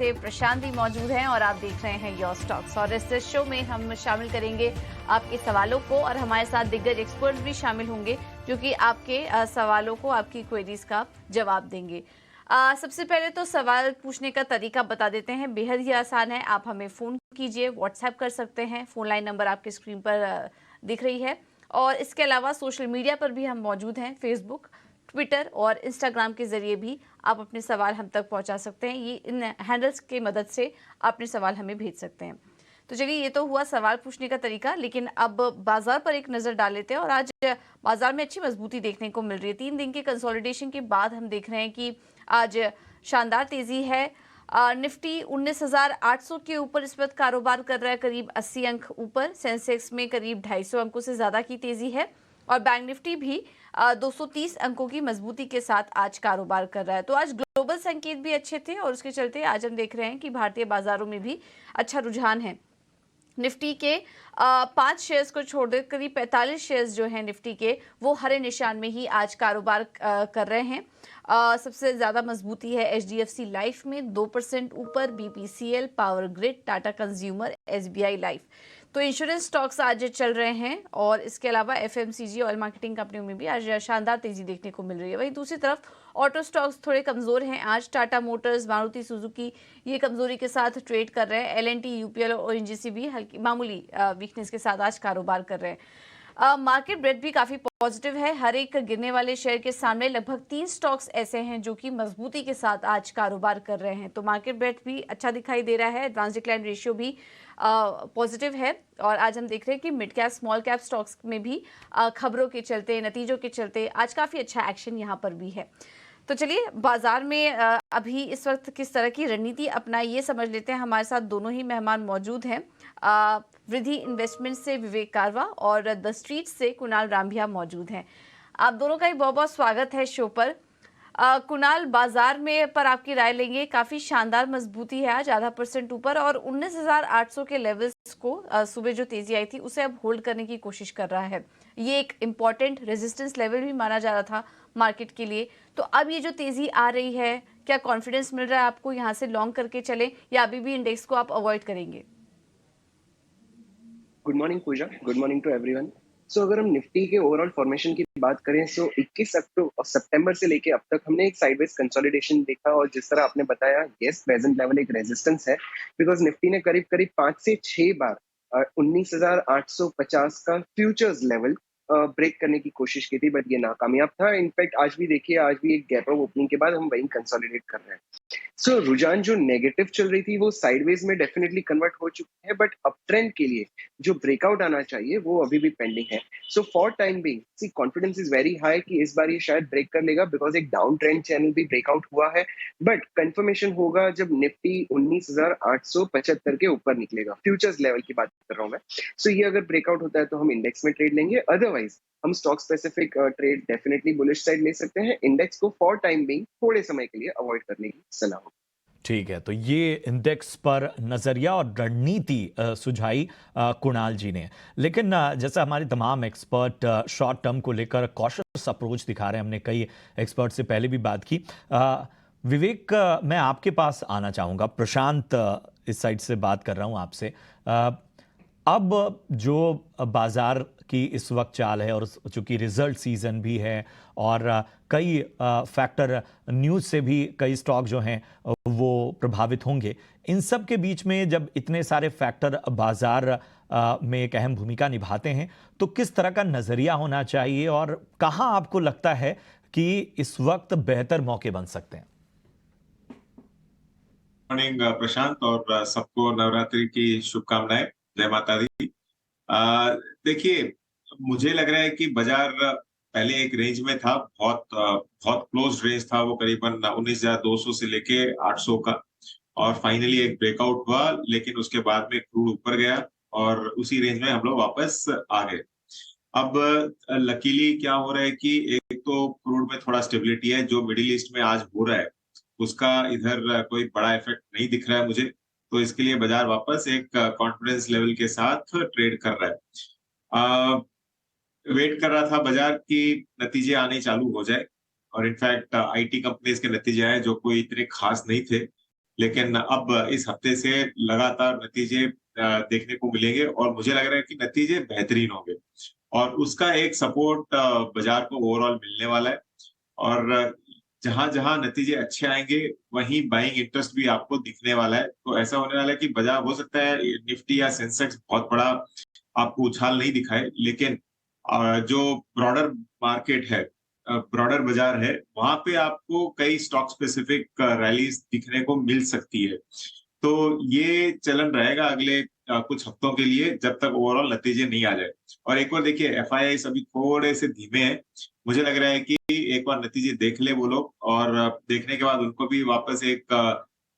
से प्रशांत भी मौजूद हैं और आप देख रहे हैं योर स्टॉक्स। और इस शो में हम शामिल करेंगे आपके सवालों को और हमारे साथ दिग्गज एक्सपर्ट्स भी शामिल होंगे जो कि आपके सवालों को, आपकी क्वेरीज का जवाब देंगे। सबसे पहले तो सवाल पूछने का तरीका बता देते हैं, बेहद ही आसान है। आप हमें फ़ोन कीजिए, व्हाट्सएप कर सकते हैं, फ़ोन लाइन नंबर आपके स्क्रीन पर दिख रही है। और इसके अलावा सोशल मीडिया पर भी हम मौजूद हैं, फेसबुक, ट्विटर और इंस्टाग्राम के जरिए भी आप अपने सवाल हम तक पहुंचा सकते हैं। ये इन हैंडल्स की मदद से आप अपने सवाल हमें भेज सकते हैं। तो चलिए, ये तो हुआ सवाल पूछने का तरीका, लेकिन अब बाजार पर एक नज़र डाल लेते हैं। और आज बाजार में अच्छी मजबूती देखने को मिल रही है। 3 दिन के कंसोलिडेशन के बाद हम देख रहे हैं कि आज शानदार तेजी है। निफ्टी 19,800 के ऊपर इस वक्त कारोबार कर रहा है, करीब 80 अंक ऊपर। सेंसेक्स में करीब 250 अंकों से ज़्यादा की तेजी है और बैंक निफ्टी भी 230 अंकों की मजबूती के साथ आज कारोबार कर रहा है। तो आज ग्लोबल संकेत भी अच्छे थे और उसके चलते आज हम देख रहे हैं कि भारतीय बाजारों में भी अच्छा रुझान है। निफ्टी के 5 शेयर्स को छोड़कर करीब 45 शेयर्स जो हैं निफ्टी के, वो हरे निशान में ही आज कारोबार कर रहे हैं। सबसे ज़्यादा मजबूती है एचडीएफसी लाइफ में 2% ऊपर, BPCL, power grid, Tata consumer, SBI life. तो इंश्योरेंस स्टॉक्स आज चल रहे हैं और इसके अलावा एफएमसीजी, ऑयल मार्केटिंग कंपनियों में भी आज शानदार तेजी देखने को मिल रही है। वहीं दूसरी तरफ ऑटो स्टॉक्स थोड़े कमज़ोर हैं आज। टाटा मोटर्स, मारुति सुजुकी ये कमजोरी के साथ ट्रेड कर रहे हैं। एलएनटी, यूपीएल और ओएनजीसी भी हल्की मामूली वीकनेस के साथ आज कारोबार कर रहे हैं। मार्केट ब्रेड भी काफी पॉजिटिव है। हर एक गिरने वाले शेयर के सामने लगभग 3 स्टॉक्स ऐसे हैं जो कि मजबूती के साथ आज कारोबार कर रहे हैं। तो मार्केट ब्रेड भी अच्छा दिखाई दे रहा है। एडवांस डिक्लाइन रेशियो भी पॉजिटिव है। और आज हम देख रहे हैं कि mid cap, small cap stocks में भी खबरों के चलते, नतीजों के चलते आज काफी अच्छा एक्शन यहाँ पर भी है। तो चलिए, बाजार में अभी इस वक्त किस तरह की रणनीति अपनाई ये समझ लेते हैं। हमारे साथ दोनों ही मेहमान मौजूद हैं। वृद्धि इन्वेस्टमेंट से विवेक कारवा और द स्ट्रीट से कुणाल रामभिया मौजूद हैं। आप दोनों का ही बहुत बहुत स्वागत है शो पर। कुणाल, बाजार में पर आपकी राय लेंगे। काफी शानदार मजबूती है आज, आधा % ऊपर, और 19,800 के लेवल्स को सुबह जो तेजी आई थी उसे अब होल्ड करने की कोशिश कर रहा है। ये एक इम्पॉर्टेंट रेजिस्टेंस लेवल भी माना जा रहा था मार्केट के लिए। तो अब ये जो तेजी आ रही है, क्या कॉन्फिडेंस मिल रहा है आपको यहाँ से लॉन्ग करके चले, या अभी भी इंडेक्स को आप अवॉइड करेंगे? Good morning Pooja, good morning to everyone. So अगर हम निफ्टी के ओवरऑल फॉर्मेशन की बात करें, सो 21 सितंबर से लेके अब तक हमने एक साइडवेज कंसोलिडेशन देखा। और जिस तरह आपने बताया, यस, प्रेजेंट लेवल एक रेजिस्टेंस है, बिकॉज निफ्टी ने करीब करीब 5 से 6 बार 19,850 का फ्यूचर्स लेवल ब्रेक करने की कोशिश की थी, बट ये नाकामयाब था। इनफैक्ट आज भी देखिए, आज भी एक गैप अप ओपनिंग के बाद हम वहीं कंसोलिडेट कर रहे हैं। सो रुझान जो नेगेटिव चल रही थी वो साइडवेज में डेफिनेटली कन्वर्ट हो चुकी है, बट अप ट्रेंड के लिए जो ब्रेकआउट आना चाहिए वो अभी भी पेंडिंग है। So for time being, see confidence is very high कि इस बार ये शायद ब्रेक कर लेगा, बिकॉज एक डाउन ट्रेंड चैनल भी ब्रेकआउट हुआ है। बट कंफर्मेशन होगा जब निफ्टी 19,875 के ऊपर निकलेगा। फ्यूचर्स लेवल की बात कर रहा हूँ मैं। सो ये अगर ब्रेकआउट होता है तो हम इंडेक्स में ट्रेड लेंगे, अदरवाइज हम stock specific trade definitely bullish side ले सकते हैं। इंडेक्स को फॉर टाइम बीइंग थोड़े समय के लिए अवॉइड करने की सलाह। ठीक है, तो ये इंडेक्स पर नजरिया और रणनीति सुझाई कुणाल जी ने। लेकिन जैसे हमारे तमाम एक्सपर्ट शॉर्ट टर्म को लेकर कॉशियस अप्रोच दिखा रहे हैं, हमने कई एक्सपर्ट से पहले भी बात की। विवेक, मैं आपके पास आना चाहूँगा। प्रशांत इस साइड से बात कर रहा हूँ आपसे। अब जो बाजार की इस वक्त चाल है, और चूंकि रिजल्ट सीजन भी है और कई फैक्टर, न्यूज़ से भी कई स्टॉक जो हैं वो प्रभावित होंगे, इन सब के बीच में जब इतने सारे फैक्टर बाजार में एक अहम भूमिका निभाते हैं, तो किस तरह का नज़रिया होना चाहिए और कहाँ आपको लगता है कि इस वक्त बेहतर मौके बन सकते हैं? मॉर्निंग प्रशांत, और सबको नवरात्रि की शुभकामनाएं। जय माता दी। देखिए, मुझे लग रहा है कि बाजार पहले एक रेंज में था, बहुत क्लोज रेंज था वो, करीबन 19,200 से लेके 800 का, और फाइनली एक ब्रेकआउट हुआ। लेकिन उसके बाद में क्रूड ऊपर गया और उसी रेंज में हम लोग वापस आ गए। अब लकीली क्या हो रहा है कि एक तो क्रूड में थोड़ा स्टेबिलिटी है। जो मिडिल ईस्ट में आज हो रहा है उसका इधर कोई बड़ा इफेक्ट नहीं दिख रहा है मुझे, तो इसके लिए बाजार वापस एक कॉन्फिडेंस लेवल के साथ ट्रेड कर रहा है। वेट कर रहा था बाजार की नतीजे आने चालू हो जाए, और इनफैक्ट आईटी कंपनीज के नतीजे आए जो कोई इतने खास नहीं थे, लेकिन अब इस हफ्ते से लगातार नतीजे देखने को मिलेंगे और मुझे लग रहा है कि नतीजे बेहतरीन होंगे और उसका एक सपोर्ट बाजार को ओवरऑल मिलने वाला है और जहां-जहां नतीजे अच्छे आएंगे वहीं बाइंग इंटरेस्ट भी आपको दिखने वाला है। तो ऐसा होने वाला है कि बाजार हो सकता है निफ्टी या सेंसेक्स बहुत बड़ा आपको उछाल नहीं दिखाए, लेकिन जो ब्रॉडर मार्केट है ब्रॉडर बाजार है, वहां पे आपको कई स्टॉक स्पेसिफिक रैलीज दिखने को मिल सकती है। तो ये चलन रहेगा अगले कुछ हफ्तों के लिए जब तक ओवरऑल नतीजे नहीं आ जाए। और एक बार देखिए एफआईआई अभी थोड़े से धीमे हैं। मुझे लग रहा है कि एक बार नतीजे देख ले वो लोग और देखने के बाद उनको भी वापस एक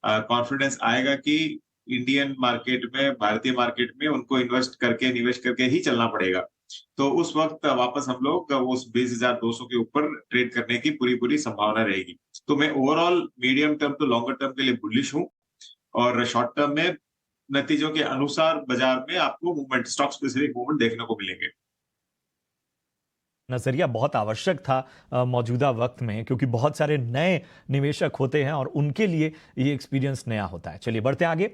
कॉन्फिडेंस आएगा कि इंडियन मार्केट में, भारतीय मार्केट में उनको इन्वेस्ट करके, निवेश करके ही चलना पड़ेगा। तो उस वक्त वापस हम लोग उस 20,200 के ऊपर ट्रेड करने की पूरी-पूरी संभावना रहेगी। तो मैं overall medium term to longer term के लिए बुलिश हूँ और शॉर्ट टर्म में नतीजों के अनुसार बाजार में आपको मूवमेंट, स्टॉक स्पेसिफिक मूवमेंट देखने को मिलेंगे। नज़रिया बहुत आवश्यक था मौजूदा वक्त में, क्योंकि बहुत सारे नए निवेशक होते हैं और उनके लिए ये एक्सपीरियंस नया होता है। चलिए बढ़ते हैं आगे।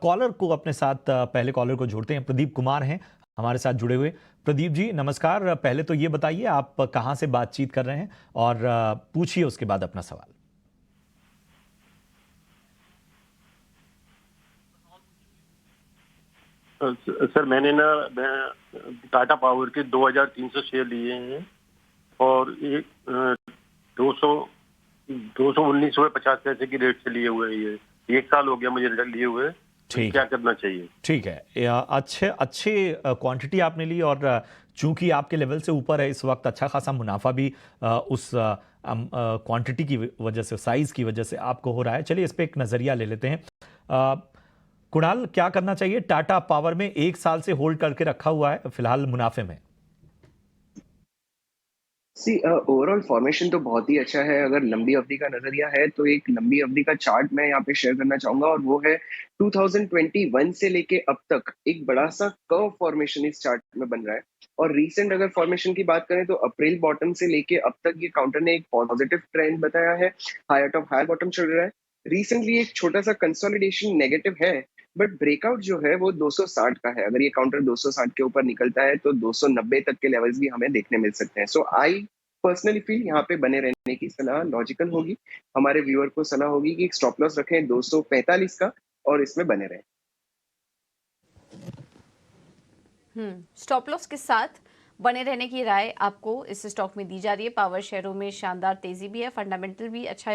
कॉलर को अपने साथ पहले कॉलर को जोड़ते हैं। प्रदीप कुमार हैं हमारे साथ जुड़े हुए। प्रदीप जी नमस्कार। पहले तो ये बताइए आप कहाँ से बातचीत कर रहे हैं और पूछिए उसके बाद अपना सवाल। सर मैंने टाटा पावर के 2300 शेयर लिए हैं और एक 219.50 की रेट से लिए हुए हैं। ये 1 साल हो गया मुझे लिए हुए। ठीक, क्या करना चाहिए? ठीक है। अच्छे क्वांटिटी आपने ली और चूंकि आपके लेवल से ऊपर है इस वक्त, अच्छा खासा मुनाफा भी उस क्वांटिटी की वजह से, साइज की वजह से आपको हो रहा है। चलिए इस पे एक नजरिया ले लेते हैं। कुणाल, क्या करना चाहिए? टाटा पावर में 1 साल से होल्ड करके रखा हुआ है, फिलहाल मुनाफे में। ओवरऑल फॉर्मेशन तो बहुत ही अच्छा है। अगर लंबी अवधि का नजरिया है तो एक लंबी अवधि का चार्ट मैं यहाँ पे शेयर करना चाहूंगा और वो है 2021 से लेके अब तक एक बड़ा सा कर्व फॉर्मेशन इस चार्ट में बन रहा है। और रीसेंट अगर फॉर्मेशन की बात करें तो अप्रैल बॉटम से लेके अब तक ये काउंटर ने एक पॉजिटिव ट्रेंड बताया है। हायर टॉप हायर बॉटम चल रहा है। रिसेंटली एक छोटा सा कंसोलिडेशन नेगेटिव है, बट ब्रेकआउट जो है वो 260 का है। अगर ये काउंटर 260 के ऊपर निकलता है तो 290 तक के लेवल्स भी हमें देखने मिल सकते हैं। सो आई पर्सनली फील यहाँ पे बने रहने की सलाह लॉजिकल होगी। हमारे व्यूअर को सलाह होगी कि स्टॉप लॉस रखें 245 का और इसमें बने रहें। स्टॉप लॉस के साथ बने रहने की राय आपको इस स्टॉक में दी जा रही है। पावर शेयरों में शानदार तेजी भी है, फंडामेंटल भी अच्छा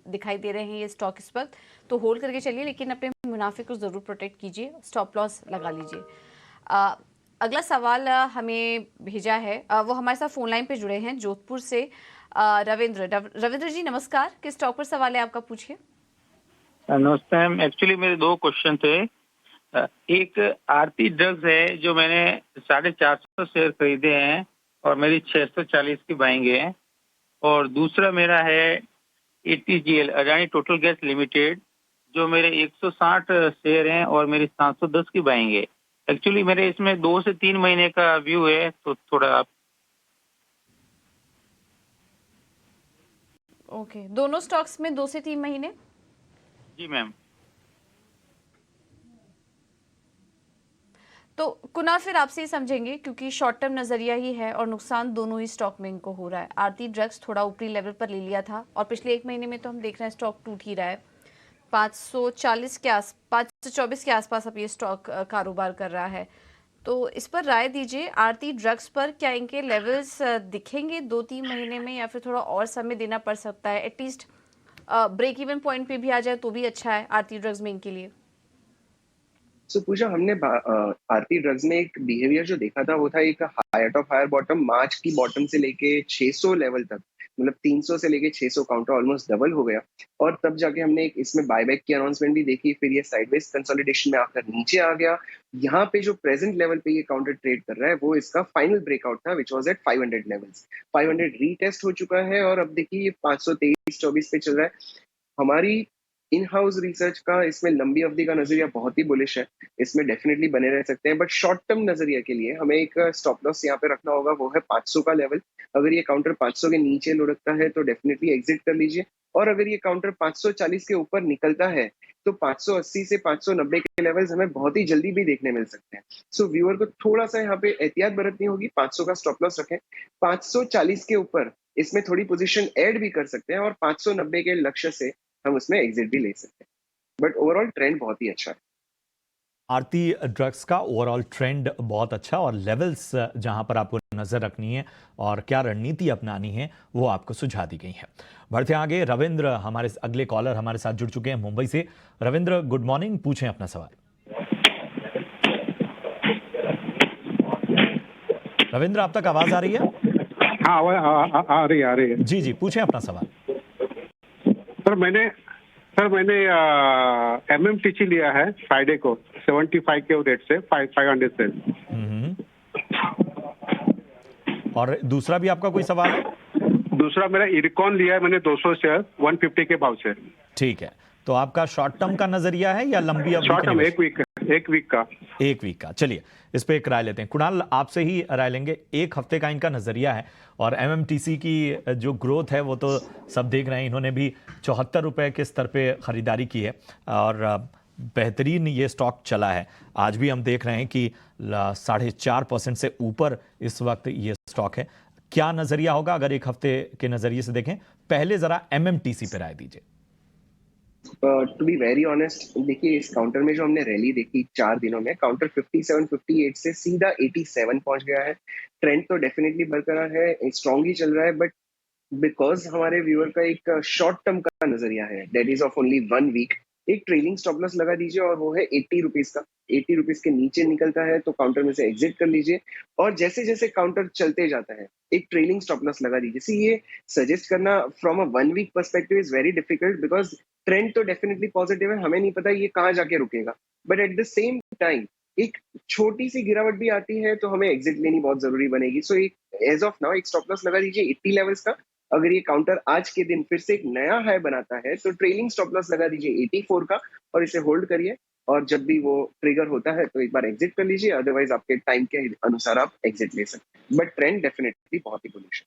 दिखाई दे रहे हैं ये स्टॉक इस वक्त, तो होल्ड करके चलिए, लेकिन अपने मुनाफे को जरूर प्रोटेक्ट कीजिए, स्टॉप लॉस लगा लीजिए। अगला सवाल हमें भेजा है, वो हमारे साथ फोन लाइन पे जुड़े हैं जोधपुर से रविंद्र जी नमस्कार। किस स्टॉक पर सवाल है आपका, पूछिए। नमस्ते मैम, एक्चुअली मेरे 2 क्वेश्चन थे। एक आरती ड्रग्स है जो मैंने 450 शेयर खरीदे हैं और मेरी 640 की बाइंग है, और दूसरा मेरा है ATGL Adani total gas limited जो मेरे 160 शेयर हैं और मेरी 710 की बाइंग है। एक्चुअली मेरे इसमें 2 से 3 महीने का व्यू है, तो थोड़ा आप। ओके, दोनों स्टॉक्स में 2 से 3 महीने? जी मैम। तो कुणाल फिर आपसे ही समझेंगे, क्योंकि शॉर्ट टर्म नजरिया ही है और नुकसान दोनों ही स्टॉक में इनको हो रहा है। आरती ड्रग्स थोड़ा ऊपरी लेवल पर ले लिया था और पिछले 1 महीने में तो हम देख रहे हैं स्टॉक टूट ही रहा है। 524 के आसपास अब ये स्टॉक कारोबार कर रहा है, तो इस पर राय दीजिए। आरती ड्रग्स पर क्या इनके लेवल्स दिखेंगे 2-3 महीने में, या फिर थोड़ा और समय देना पड़ सकता है? एटलीस्ट ब्रेक इवन पॉइंट पे भी आ जाए तो भी अच्छा है आरती ड्रग्स में इनके लिए। सो पूजा, हमने आरती ड्रग्स में एक बिहेवियर जो देखा था वो था एक हायर टॉप हायर बॉटम। मार्च की बॉटम से लेके 600 लेवल तक, मतलब 300 से लेके 600 काउंटर ऑलमोस्ट डबल हो गया और तब जाके हमने एक इसमें बायबैक की अनाउंसमेंट भी देखी। फिर ये साइडवेज कंसोलिडेशन में आकर नीचे आ गया। यहाँ पे जो प्रेजेंट लेवल पे ये काउंटर ट्रेड कर रहा है वो इसका फाइनल ब्रेकआउट था, which was at 500 levels. 500 retest हो चुका है और अब देखिए ये 523-24 पे चल रहा है। हमारी इन हाउस रिसर्च का इसमें लंबी अवधि का नजरिया बहुत ही बुलिश है, इसमें डेफिनेटली बने रह सकते हैं। बट शॉर्ट टर्म नजरिया के लिए हमें एक स्टॉप लॉस यहाँ पे रखना होगा, वो है 500 का लेवल। अगर ये काउंटर 500 के नीचे लुढ़कता है तो डेफिनेटली एग्जिट कर लीजिए, और अगर ये काउंटर 540 के ऊपर निकलता है तो 580 से 590 के लेवल्स हमें बहुत ही जल्दी भी देखने मिल सकते हैं। सो व्यूअर को थोड़ा सा यहाँ पे एहतियात बरतनी होगी, 500 का स्टॉप लॉस रखें। 540 के ऊपर इसमें थोड़ी पोजीशन ऐड भी कर सकते हैं, और 590 के लक्ष्य से हम उसमें एग्जिट भी ले सकते हैं। बट ओवरऑल ट्रेंड बहुत ही अच्छा है। आरती ड्रग्स का ओवरऑल ट्रेंड बहुत अच्छा, और लेवल्स जहां पर आपको नजर रखनी है और क्या रणनीति अपनानी है वो आपको सुझा दी गई है। बढ़ते आगे, रविंद्र हमारे अगले कॉलर हमारे साथ जुड़ चुके हैं मुंबई से। रविंद्र, गुड मॉर्निंग, पूछें अपना सवाल। रविंद्र, आप तक आवाज आ रही है? हाँ, आ रही है। जी जी, पूछें अपना सवाल। सर मैंने MMTC लिया है फ्राइडे को 75 के रेट से 500 से। और दूसरा भी आपका कोई सवाल है? दूसरा मेरा इरकॉन लिया है मैंने 200 शेयर 150 के भाव से। ठीक है, तो आपका शॉर्ट टर्म का नजरिया है या लंबी अवधि? शॉर्ट टर्म, एक वीक का। एक वीक का। चलिए इस पे एक राय लेते हैं। कुणाल, आपसे ही राय लेंगे। एक हफ्ते का इनका नजरिया है, और MMTC की जो ग्रोथ है वो तो सब देख रहे हैं। इन्होंने भी 74 रुपए के स्तर पे खरीदारी की है, और बेहतरीन ये स्टॉक चला है। आज भी हम देख रहे हैं कि 4.5% से ऊपर इस वक्त ये स्टॉक है। क्या नजरिया होगा अगर एक हफ्ते के नजरिए से देखें? पहले जरा MMTC पे राय दीजिए। टू बी वेरी ऑनेस्ट, देखिए इस काउंटर में जो हमने रैली देखी 4 दिनों में, काउंटर 57, 58 से सीधा 87 पहुंच गया है। ट्रेंड तो डेफिनेटली बरकरार है, स्ट्रांग ही चल रहा है, बट बिकॉज हमारे व्यूअर का एक शॉर्ट टर्म का नजरिया है, that is of only 1 week, एक ट्रेलिंग स्टॉप लॉस लगा दीजिए, और वो है 80 रुपीज का। 80 रुपीज के नीचे निकलता है तो काउंटर में से एग्जिट कर लीजिए, और जैसे जैसे काउंटर चलते जाता है एक ट्रेलिंग स्टॉप लॉस लगा दीजिए। सी, ये सजेस्ट करना from a 1 week perspective is very difficult, because trend तो डेफिनेटली पॉजिटिव है, हमें नहीं पता ये कहाँ जाके रुकेगा। But at the same time एक छोटी सी गिरावट भी आती है तो हमें एग्जिट लेनी बहुत जरूरी बनेगी। सो एक एज ऑफ नाउ एक स्टॉप लॉस लगा दीजिए 80 लेवल्स का। अगर ये काउंटर आज के दिन फिर से एक नया हाई बनाता है तो ट्रेलिंग स्टॉप लॉस लगा दीजिए 84 का, और इसे होल्ड करिए, और जब भी वो ट्रिगर होता है तो एक बार एग्जिट कर लीजिए। अदरवाइज आपके टाइम के अनुसार आप एग्जिट ले सकते हैं, बट ट्रेंड डेफिनेटली बहुत ही बुलिश है।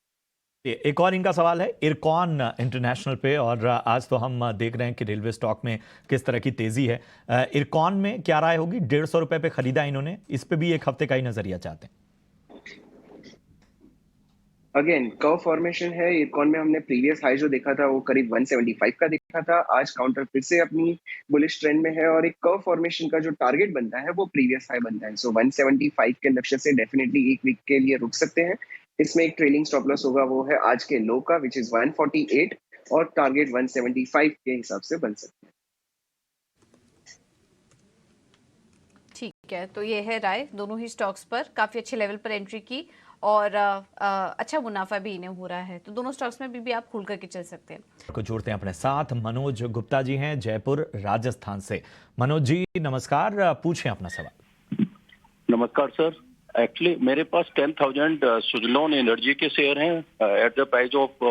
एक और इनका सवाल है इरकॉन इंटरनेशनल पे, और आज तो हम देख रहे हैं कि रेलवे स्टॉक में किस तरह की तेजी है। इरकॉन में क्या राय होगी? 150 रुपए पे खरीदा इन्होंने, इस पे भी एक हफ्ते का ही नजरिया चाहते हैं। अगेन कर्व फॉर्मेशन है इरकॉन में। हमने प्रीवियस हाई जो देखा था वो करीब 175 का देखा था। आज काउंटर फिर से अपनी बुलिश ट्रेंड में है, और एक कर्व फॉर्मेशन का जो टारगेट बनता है वो प्रीवियस हाई बनता है। सो 175 के लक्ष्य से डेफिनेटली एक वीक के लिए रुक सकते हैं। इसमें एक ट्रेलिंग स्टॉप लॉस होगा, वो है आज के लो का, विच इज 148, और टारगेट 175 के हिसाब से बन सकते हैं। ठीक है, तो ये है राय दोनों ही स्टॉक्स पर। काफी अच्छे लेवल पर एंट्री की, और अच्छा मुनाफा भी इन्हें हो रहा है, तो दोनों स्टॉक्स में भी आप खुल करके चल सकते हैं। को जोड़ते हैं अपने साथ। मनोज गुप्ता जी हैं जयपुर राजस्थान से। मनोज जी नमस्कार, पूछें अपना सवाल। नमस्कार सर। एक्चुअली मेरे पास 10,000 सुजलॉन एनर्जी के शेयर हैं एट द प्राइस ऑफ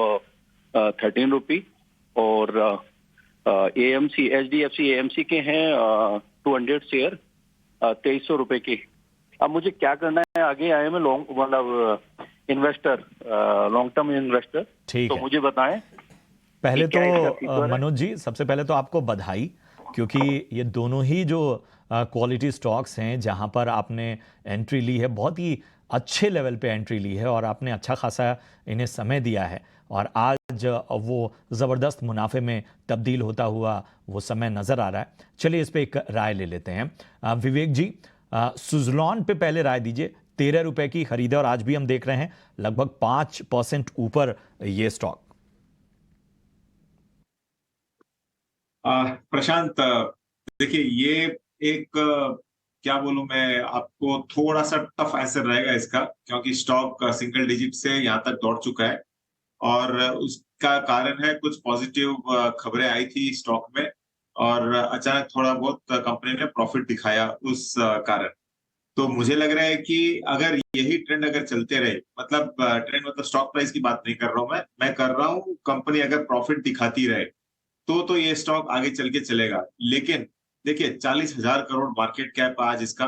13 रुपी, और AMC HDFC AMC के हैं 200 शेयर 2300 रुपए के। अब मुझे क्या करना है आगे? आए मैं इन्वेस्टर, लॉन्ग टर्म इन्वेस्टर, तो मुझे बताएं। पहले तो मनोज जी, सबसे पहले तो आपको बधाई, क्योंकि ये दोनों ही जो क्वालिटी स्टॉक्स हैं जहां पर आपने एंट्री ली है, बहुत ही अच्छे लेवल पे एंट्री ली है, और आपने अच्छा खासा इन्हें समय दिया है, और आज वो ज़बरदस्त मुनाफे में तब्दील होता हुआ वो समय नज़र आ रहा है। चलिए इस पर एक राय ले लेते हैं। विवेक जी, सुजलॉन पे पहले राय दीजिए। 13 रुपए की खरीदे, और आज भी हम देख रहे हैं लगभग 5% ऊपर ये स्टॉक। प्रशांत, देखिए ये एक क्या बोलूं मैं आपको, थोड़ा सा टफ आंसर रहेगा इसका, क्योंकि स्टॉक सिंगल डिजिट से यहाँ तक दौड़ चुका है, और उसका कारण है कुछ पॉजिटिव खबरें आई थी स्टॉक में, और अचानक थोड़ा बहुत कंपनी ने प्रॉफिट दिखाया उस कारण। तो मुझे लग रहा है कि अगर यही ट्रेंड अगर चलते रहे, मतलब ट्रेंड मतलब स्टॉक प्राइस की बात नहीं कर रहा हूं मैं कर रहा हूं कंपनी अगर प्रॉफिट दिखाती रहे, तो ये स्टॉक आगे चल के चलेगा। लेकिन देखिए 40,000 करोड़ मार्केट कैप आज इसका,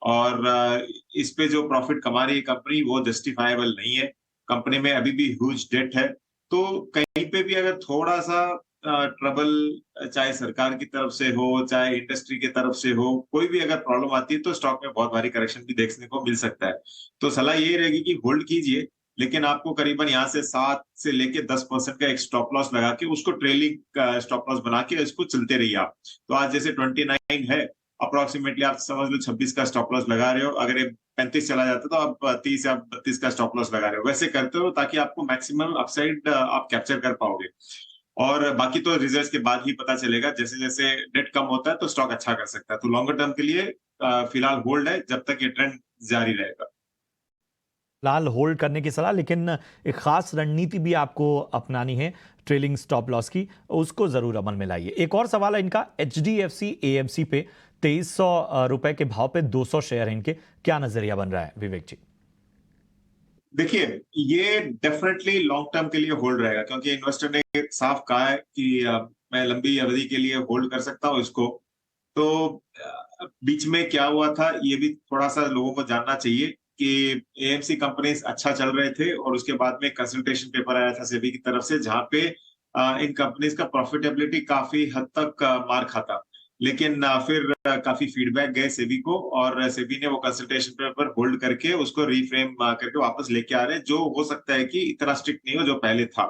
और इस पे जो प्रॉफिट कमा रही है कंपनी वो जस्टिफाइबल नहीं है। कंपनी में अभी भी ह्यूज डेट है, तो कहीं पे भी अगर थोड़ा सा ट्रबल, चाहे सरकार की तरफ से हो चाहे इंडस्ट्री की तरफ से हो, कोई भी अगर प्रॉब्लम आती है तो स्टॉक में बहुत भारी करेक्शन भी देखने को मिल सकता है। तो सलाह ये रहेगी कि होल्ड कीजिए, लेकिन आपको करीबन यहाँ से 7 से लेके 10% का एक स्टॉप लॉस लगा के उसको ट्रेलिंग स्टॉप लॉस बना के इसको चलते रहिए आप। तो आज जैसे 29 है, अप्रोक्सीमेटली आप समझ लो 26 का स्टॉप लॉस लगा रहे हो। अगर ये 35 चला जाता तो आप 30 या 32 का स्टॉप लॉस लगा रहे हो। वैसे करते हो ताकि आपको मैक्सिमम अपसाइड आप कैप्चर कर पाओगे। और बाकी तो रिजल्ट्स के बाद ही पता चलेगा, जैसे जैसे डेट कम होता है तो स्टॉक अच्छा कर सकता है। तो लॉन्गर टर्म के लिए फिलहाल होल्ड है जब तक ये ट्रेंड जारी रहेगा। फिलहाल होल्ड करने की सलाह, लेकिन एक खास रणनीति भी आपको अपनानी है ट्रेलिंग स्टॉप लॉस की, उसको जरूर अमल में लाइए। एक और सवाल है इनका, HDFC AMC पे 2300 रुपए के भाव पे 200 शेयर है इनके, क्या नजरिया बन रहा है विवेक जी? देखिए ये डेफिनेटली लॉन्ग टर्म के लिए होल्ड रहेगा, क्योंकि इन्वेस्टर ने साफ कहा है कि मैं लंबी अवधि के लिए होल्ड कर सकता हूँ इसको। तो बीच में क्या हुआ था ये भी थोड़ा सा लोगों को जानना चाहिए कि AMC कंपनीज अच्छा चल रहे थे और उसके बाद में कंसल्टेशन पेपर आया था सेबी की तरफ से, जहां पे इन कंपनीज का प्रॉफिटेबिलिटी काफी हद तक मार खाता। लेकिन फिर काफी फीडबैक गए सेबी को, और सेबी ने वो कंसल्टेशन पेपर होल्ड करके उसको रीफ्रेम करके वापस लेके आ रहे हैं, जो हो सकता है कि इतना स्ट्रिक्ट नहीं हो जो पहले था।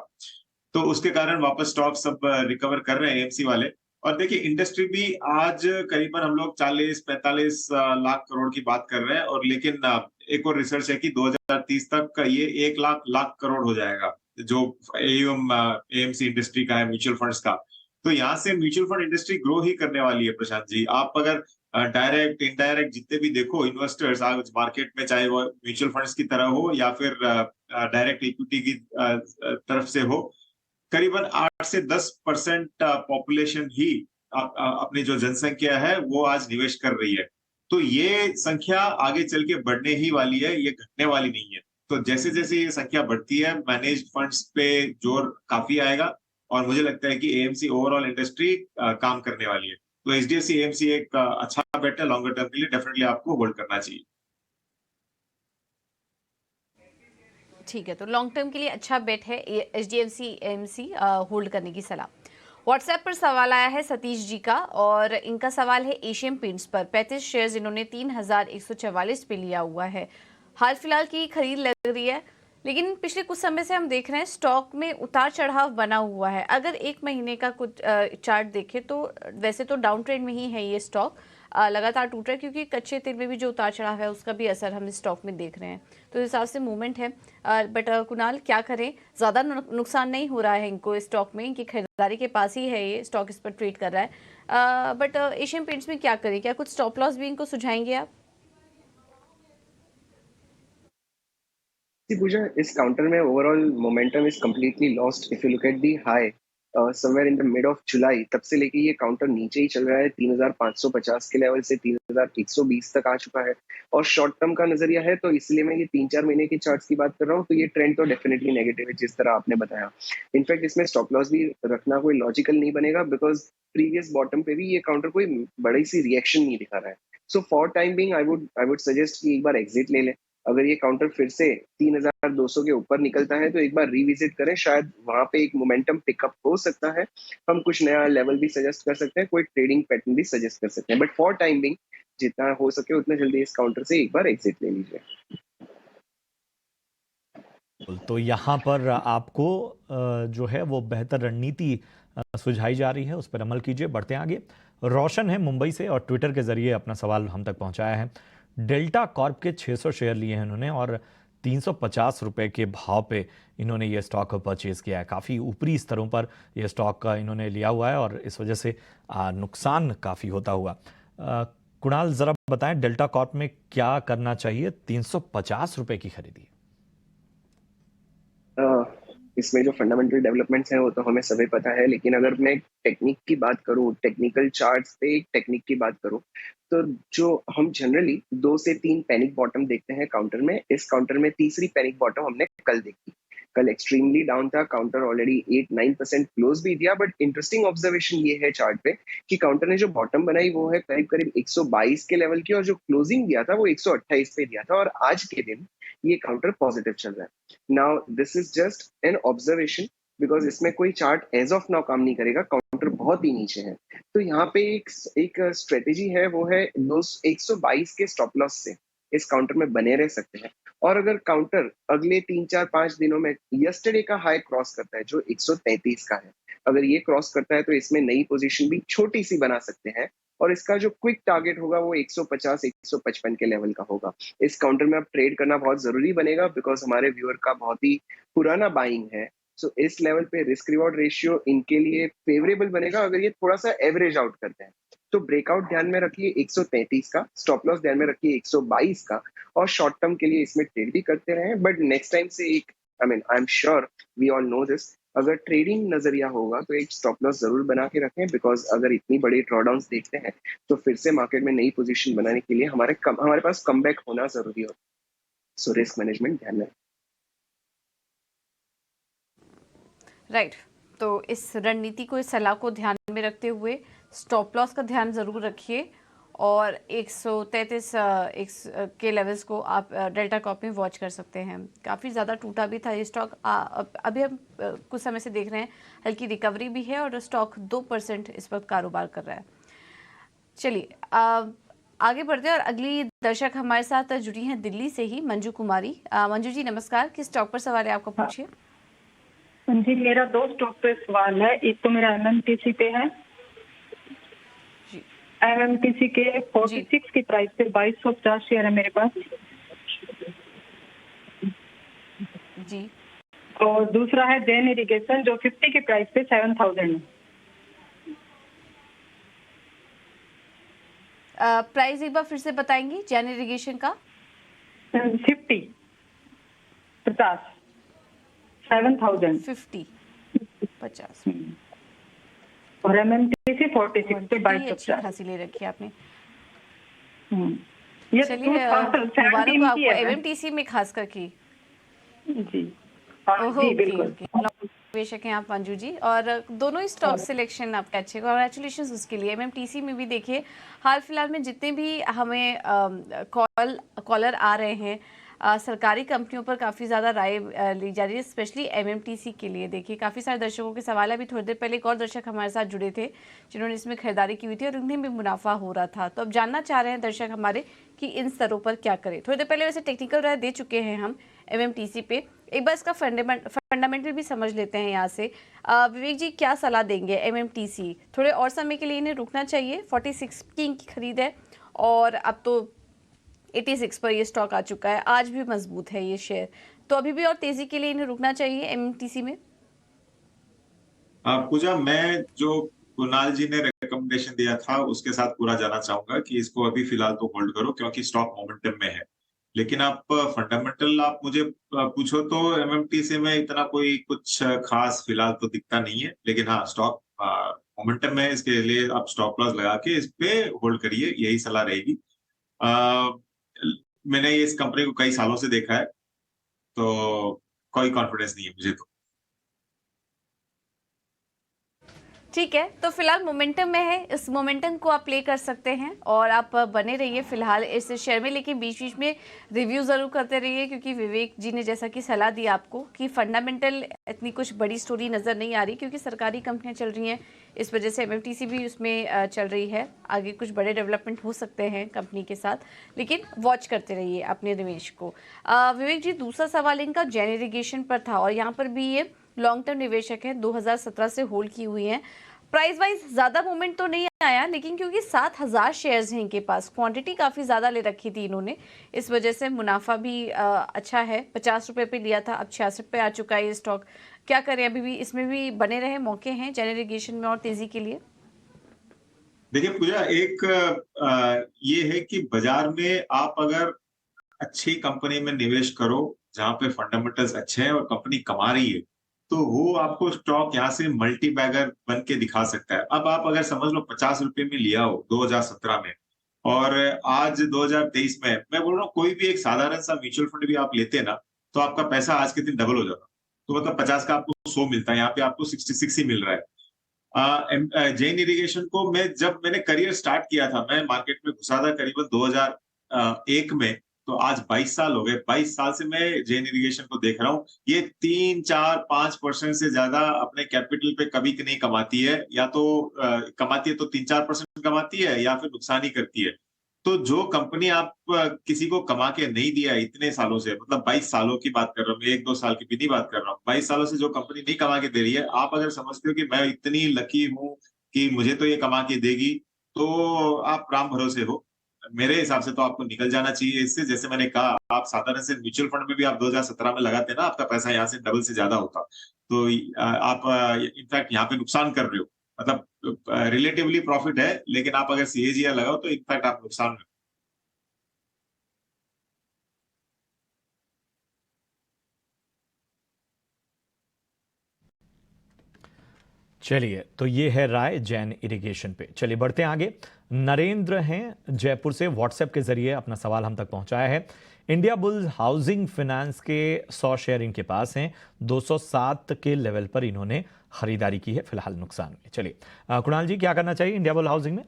तो उसके कारण वापस स्टॉक सब रिकवर कर रहे हैं AMC वाले। और देखिए इंडस्ट्री भी आज करीबन हम लोग 40-45 लाख करोड़ की बात कर रहे हैं, और लेकिन एक और रिसर्च है कि 2030 तक ये 1 लाख करोड़ हो जाएगा, जो AUM AMC इंडस्ट्री का है, म्यूचुअल फंड्स का। तो यहाँ से म्यूचुअल फंड इंडस्ट्री ग्रो ही करने वाली है प्रशांत जी। आप अगर डायरेक्ट इनडायरेक्ट जितने भी देखो इन्वेस्टर्स आज मार्केट में, चाहे वो म्यूचुअल फंड्स की तरह हो या फिर डायरेक्ट इक्विटी की तरफ से हो, करीबन 8 से 10% पॉपुलेशन ही अपनी जो जनसंख्या है वो आज निवेश कर रही है। तो ये संख्या आगे चल के बढ़ने ही वाली है, ये घटने वाली नहीं है। तो जैसे जैसे ये संख्या बढ़ती है, मैनेज्ड फंड्स पे जोर काफी आएगा, और मुझे लगता है कि AMC ओवरऑल इंडस्ट्री काम करने वाली है। तो HDFC AMC एक अच्छा बेट है लॉन्गर टर्म के लिए, डेफिनेटली आपको होल्ड करना चाहिए। ठीक है, तो लॉन्ग टर्म के लिए अच्छा बेट है HDFC AMC, होल्ड करने की सलाह। व्हाट्सएप पर सवाल आया है सतीश जी का, और इनका सवाल है एशियन पेंट्स पर 35 शेयर्स इन्होंने 3144 पे लिया हुआ है। हाल फिलहाल की खरीद लग रही है, लेकिन पिछले कुछ समय से हम देख रहे हैं स्टॉक में उतार चढ़ाव बना हुआ है। अगर एक महीने का कुछ चार्ट देखें तो वैसे तो डाउन ट्रेंड में ही है ये स्टॉक, लगातार टूट रहा है, क्योंकि कच्चे तेल में भी जो उतार चढ़ाव है उसका भी असर हम इस स्टॉक में देख रहे हैं। तो इस हिसाब से मूवमेंट है। बट कुणाल क्या करें, ज़्यादा नुकसान नहीं हो रहा है इनको इस स्टॉक में, इनकी खरीदारी के पास ही है ये स्टॉक, इस पर ट्रेड कर रहा है। बट एशियन पेंट्स में क्या करें, क्या कुछ स्टॉप लॉस भी इनको सुझाएंगे आप? पूजा, इस काउंटर में overall momentum is completely lost. If you look at the high somewhere in the mid of July, तब से लेके ये काउंटर नीचे ही चल रहा है। 3550 के लेवल से 3120 तक आ चुका है। और शॉर्ट टर्म का नजरिया है तो इसलिए मैं ये 3-4 महीने के चार्ट्स की बात कर रहा हूँ, तो ये ट्रेंड तो डेफिनेटली नेगेटिव है जिस तरह आपने बताया। इनफैक्ट इसमें स्टॉप लॉस भी रखना कोई लॉजिकल नहीं बनेगा, बिकॉज प्रीवियस बॉटम पे भी ये काउंटर कोई बड़ी सी रिएक्शन नहीं दिखा रहा है। So for time being I would suggest कि एक बार एग्जिट ले लें। अगर ये काउंटर फिर से 3200 के ऊपर निकलता है तो एक बार रिविजिट करें, शायद वहां पे एक मोमेंटम पिकअप हो सकता है। हम कुछ नया लेवल भी सजेस्ट कर सकते हैं, कोई ट्रेडिंग पैटर्न भी सजेस्ट कर सकते हैं, बट फॉर टाइम बिंग जितना हो सके उतना जल्दी इस काउंटर से एक बार एग्जिट ले लीजिए। तो यहाँ पर आपको जो है वो बेहतर रणनीति सुझाई जा रही है, उस पर अमल कीजिए। बढ़ते हैं आगे। रोशन है मुंबई से और ट्विटर के जरिए अपना सवाल हम तक पहुंचाया है। डेल्टा कॉर्प के 600 शेयर लिए हैं इन्होंने और 350 रुपए के भाव पे इन्होंने ये स्टॉक परचेज किया है। काफ़ी ऊपरी स्तरों पर ये स्टॉक इन्होंने लिया हुआ है और इस वजह से नुकसान काफ़ी होता हुआ। कुणाल ज़रा बताएं डेल्टा कॉर्प में क्या करना चाहिए? 350 रुपए की खरीदी। इसमें जो फंडामेंटल डेवलपमेंट्स हैं वो तो हमें सभी पता है, लेकिन अगर मैं टेक्निक की बात करूं, टेक्निकल चार्ट्स पे टेक्निक की बात करूं, तो जो हम जनरली 2 से 3 पैनिक बॉटम देखते हैं काउंटर में, इस काउंटर में तीसरी पैनिक बॉटम हमने कल देखी। कल एक्सट्रीमली डाउन था, काउंटर ऑलरेडी 8-9% क्लोज भी दिया, बट इंटरेस्टिंग ऑब्जर्वेशन ये है चार्ट पे कि काउंटर ने जो बॉटम बनाई वो है करीब करीब 122 के लेवल की, और जो क्लोजिंग दिया था वो 128 पे दिया था, और आज के दिन ये काउंटर पॉजिटिव चल रहा है। Now this is just an observation, because इसमें कोई चार्ट एज ऑफ नाउ काम नहीं करेगा, काउंटर बहुत ही नीचे है। तो यहाँ पे एक स्ट्रेटेजी है, वो है 122 के स्टॉप लॉस से इस काउंटर में बने रह सकते हैं। और अगर काउंटर अगले 3-4-5 दिनों में यस्टरडे का हाई क्रॉस करता है जो 133 का है, अगर ये क्रॉस करता है तो इसमें नई पोजीशन भी छोटी सी बना सकते हैं, और इसका जो क्विक टारगेट होगा वो 150-155 के लेवल का होगा। इस काउंटर में अब ट्रेड करना बहुत जरूरी बनेगा, बिकॉज हमारे व्यूअर का बहुत ही पुराना बाइंग है। सो इस लेवल पे रिस्क रिवॉर्ड रेशियो इनके लिए फेवरेबल बनेगा अगर ये थोड़ा सा एवरेज आउट करते हैं। तो ब्रेकआउट ध्यान में रखिए 133 का, स्टॉप लॉस ध्यान में रखिए 122 का, और शॉर्ट टर्म के लिए इसमें ट्रेड भी करते रहे। बट नेक्स्ट टाइम से एक, I am sure we all know this, अगर ट्रेडिंग नजरिया होगा तो एक स्टॉप लॉस जरूर बना के रखें, बिकॉज अगर इतनी बड़ी ड्रॉडाउन देखते हैं तो फिर से मार्केट में नई पोजीशन बनाने के लिए हमारे पास कमबैक होना जरूरी हो। सो रिस्क मैनेजमेंट ध्यान में। राइट, तो इस रणनीति को, इस सलाह को ध्यान में रखते हुए स्टॉप लॉस का ध्यान ज़रूर रखिए, और 133 के लेवल्स को आप डेल्टा कॉप में वॉच कर सकते हैं। काफ़ी ज़्यादा टूटा भी था ये स्टॉक, अभी हम कुछ समय से देख रहे हैं हल्की रिकवरी भी है, और स्टॉक 2% इस वक्त कारोबार कर रहा है। चलिए आगे बढ़ते हैं, और अगली दर्शक हमारे साथ जुड़ी हैं दिल्ली से ही, मंजू कुमारी। मंजू जी नमस्कार, किस स्टॉक पर सवाल है आपका, पूछिए। जी, मेरा 2 स्टॉक पे सवाल है। एक तो मेरा एमएमटीसी पे है। एमएमटीसी के 46 की प्राइस पे 2250 शेयर है मेरे पास जी। और दूसरा है जैन इरिगेशन जो 50 की प्राइस पे 7000 है। प्राइस एक बार फिर से बताएंगी जैन इरिगेशन का? 50 50 और एमएमटीसी 46 पे 2250 खासी ले रखी है आपने। ये चलिए मुबारक हो आपको एमएमटीसी में खास करके। जी जी बिल्कुल। निवेशक हैं आप मंजू जी, और दोनों ही स्टॉक सिलेक्शन आपके अच्छे, कॉन्ग्रेचुलेशन उसके लिए। एमएमटीसी में भी देखिए हाल फिलहाल में जितने भी हमें कॉलर आ रहे हैं, सरकारी कंपनियों पर काफ़ी ज़्यादा राय ली जा रही है, स्पेशली एमएमटीसी के लिए। देखिए काफ़ी सारे दर्शकों के सवाल है। अभी थोड़ी देर पहले एक और दर्शक हमारे साथ जुड़े थे जिन्होंने इसमें खरीदारी की हुई थी और उन्हें भी मुनाफा हो रहा था। तो अब जानना चाह रहे हैं दर्शक हमारे कि इन स्तरों पर क्या करें। थोड़ी देर पहले वैसे टेक्निकल राय दे चुके हैं हम एमएमटीसी पे, एक बार इसका फंडामेंटल भी समझ लेते हैं यहाँ से। विवेक जी क्या सलाह देंगे? एमएमटीसी थोड़े और समय के लिए इन्हें रुकना चाहिए? 46 की इनकी खरीद है और अब तो 86 पर ये स्टॉक आ चुका है, आज भी मजबूत है ये शेयर, तो अभी भी और तेजी के लिए इन्हें रुकना चाहिए एमएमटीसी में? पूजा, मैं जो कुणाल जी ने रिकमेंडेशन दिया था उसके साथ पूरा जाना चाहूंगा कि इसको अभी फिलहाल तो होल्ड करो क्योंकि स्टॉक मोमेंटम में है। लेकिन आप फंडामेंटल आप मुझे पूछो तो एमएमटीसी में इतना कोई कुछ खास फिलहाल तो दिखता नहीं है, लेकिन हाँ स्टॉक मोमेंटम में, इसके लिए आप स्टॉप लॉस लगा के इस पे होल्ड करिए, यही सलाह रहेगी। मैंने इस कंपनी को कई सालों से देखा है, तो कोई कॉन्फिडेंस नहीं है मुझे तो। ठीक है, तो फिलहाल मोमेंटम में है, इस मोमेंटम को आप प्ले कर सकते हैं और आप बने रहिए फिलहाल इस शेयर में, लेकिन बीच बीच में रिव्यू जरूर करते रहिए क्योंकि विवेक जी ने जैसा कि सलाह दी आपको कि फंडामेंटल इतनी कुछ बड़ी स्टोरी नज़र नहीं आ रही क्योंकि सरकारी कंपनियां चल रही हैं, इस वजह से एमएमटीसी भी उसमें चल रही है। आगे कुछ बड़े डेवलपमेंट हो सकते हैं कंपनी के साथ, लेकिन वॉच करते रहिए अपने निवेश को। विवेक जी दूसरा सवाल इनका जैन इरिगेशन पर था और यहाँ पर भी ये लॉन्ग टर्म निवेशक है, 2017 से होल्ड की हुई हैं। प्राइस वाइज ज़्यादा मूवमेंट तो नहीं आया, लेकिन क्योंकि 7000 शेयर्स हैं इनके पास, क्वांटिटी काफ़ी ज़्यादा ले रखी थी इन्होंने, इस वजह से मुनाफा भी अच्छा है। 50 रुपये पे लिया था, अब 66 पे आ चुका है ये स्टॉक। क्या करें, अभी भी इसमें भी बने रहे मौके हैं जैन इरिगेशन में और तेज़ी के लिए? देखिए पूजा, एक ये है कि बाजार में आप अगर अच्छी कंपनी में निवेश करो जहां पे फंडामेंटल्स अच्छे हैं और कंपनी कमा रही है, तो वो आपको स्टॉक यहाँ से मल्टी बैगर बन के दिखा सकता है। अब आप अगर समझ लो 50 रुपए में लिया हो 2017 में और आज 2023 में, मैं बोल रहा हूँ कोई भी एक साधारण सा म्यूचुअल फंड भी आप लेते ना तो आपका पैसा आज के दिन डबल हो जाता। तो मतलब 50 का आपको 100 मिलता है, यहाँ पे आपको 66 ही मिल रहा है। जैन इरिगेशन को जब मैंने करियर स्टार्ट किया था, मैं मार्केट में घुसा था करीबन 2001 में, तो आज 22 साल हो गए। 22 साल से मैं जैन इरिगेशन को देख रहा हूँ। ये 3, 4, 5% से ज्यादा अपने कैपिटल पे कभी नहीं कमाती है, या तो कमाती है तो 3-4% कमाती है, या फिर नुकसान ही करती है। तो जो कंपनी आप किसी को कमा के नहीं दिया इतने सालों से, मतलब 22 सालों की बात कर रहा हूँ, 1-2 साल की भी नहीं बात कर रहा हूँ, 22 सालों से जो कंपनी नहीं कमा के दे रही है, आप अगर समझते हो कि मैं इतनी लकी हूँ कि मुझे तो ये कमा के देगी, तो आप राम भरोसे हो। मेरे हिसाब से तो आपको निकल जाना चाहिए इससे। जैसे मैंने कहा, आप साधारण से म्यूचुअल फंड में भी आप 2017 में लगाते ना, आपका पैसा यहाँ से डबल से ज्यादा होता। तो आप इनफैक्ट यहाँ पे नुकसान कर रहे हो, मतलब रिलेटिवली प्रॉफिट है, लेकिन आप अगर सीएजीआर लगाओ तो इनफैक्ट आप नुकसान में। चलिए, तो ये है राय जैन इरिगेशन पे। चलिए बढ़ते हैं आगे। नरेंद्र हैं जयपुर से, व्हाट्सएप के जरिए अपना सवाल हम तक पहुंचाया है। इंडिया बुल्स हाउसिंग फाइनेंस के 100 शेयर इनके पास हैं, 207 के लेवल पर इन्होंने खरीदारी की है, फिलहाल नुकसान में। चलिए कुणाल जी, क्या करना चाहिए इंडिया बुल हाउसिंग में?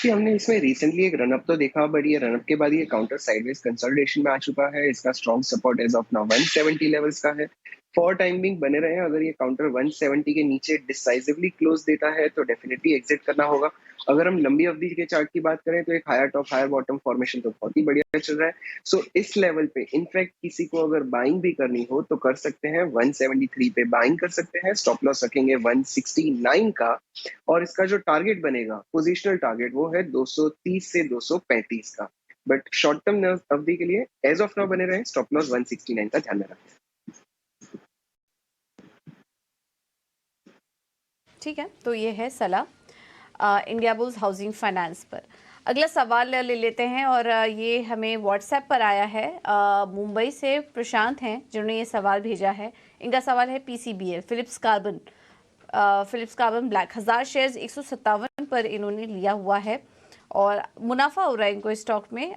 हमने इसमें रिसेंटली एक रनअप तो देखा, बट ये रनअप के बाद ये काउंटर साइडवेज कंसोलिडेशन में आ चुका है। इसका strong support as of now 170 levels का है। फॉर टाइम बिंग बने रहे हैं। अगर ये काउंटर 170 के नीचे डिसाइसिवली क्लोज देता है तो डेफिनेटली एग्जिट करना होगा। अगर हम लंबी अवधि के चार्ट की बात करें तो एक higher top higher bottom formation तो बहुत ही बढ़िया चल रहा है। सो इस लेवल पे इनफैक्ट किसी को अगर बाइंग भी करनी हो तो कर सकते हैं। 173 पे बाइंग कर सकते हैं। स्टॉप लॉस रखेंगे 169 का, और इसका जो टारगेट बनेगा, पोजिशनल टारगेट, वो है 230 से 235 का। बट शॉर्ट टर्म अवधि के लिए एज ऑफ नाउ बने रहे। स्टॉप लॉस 169 का ध्यान में रखें। ठीक है, तो ये है सलाह इंडिया बुल्स हाउसिंग फाइनेंस पर। अगला सवाल ले लेते हैं, और ये हमें व्हाट्सएप पर आया है। मुंबई से प्रशांत हैं जिन्होंने ये सवाल भेजा है। इनका सवाल है PCBL Phillips carbon black 1000 shares 157 पर इन्होंने लिया हुआ है, और मुनाफा हो रहा है इनको स्टॉक में,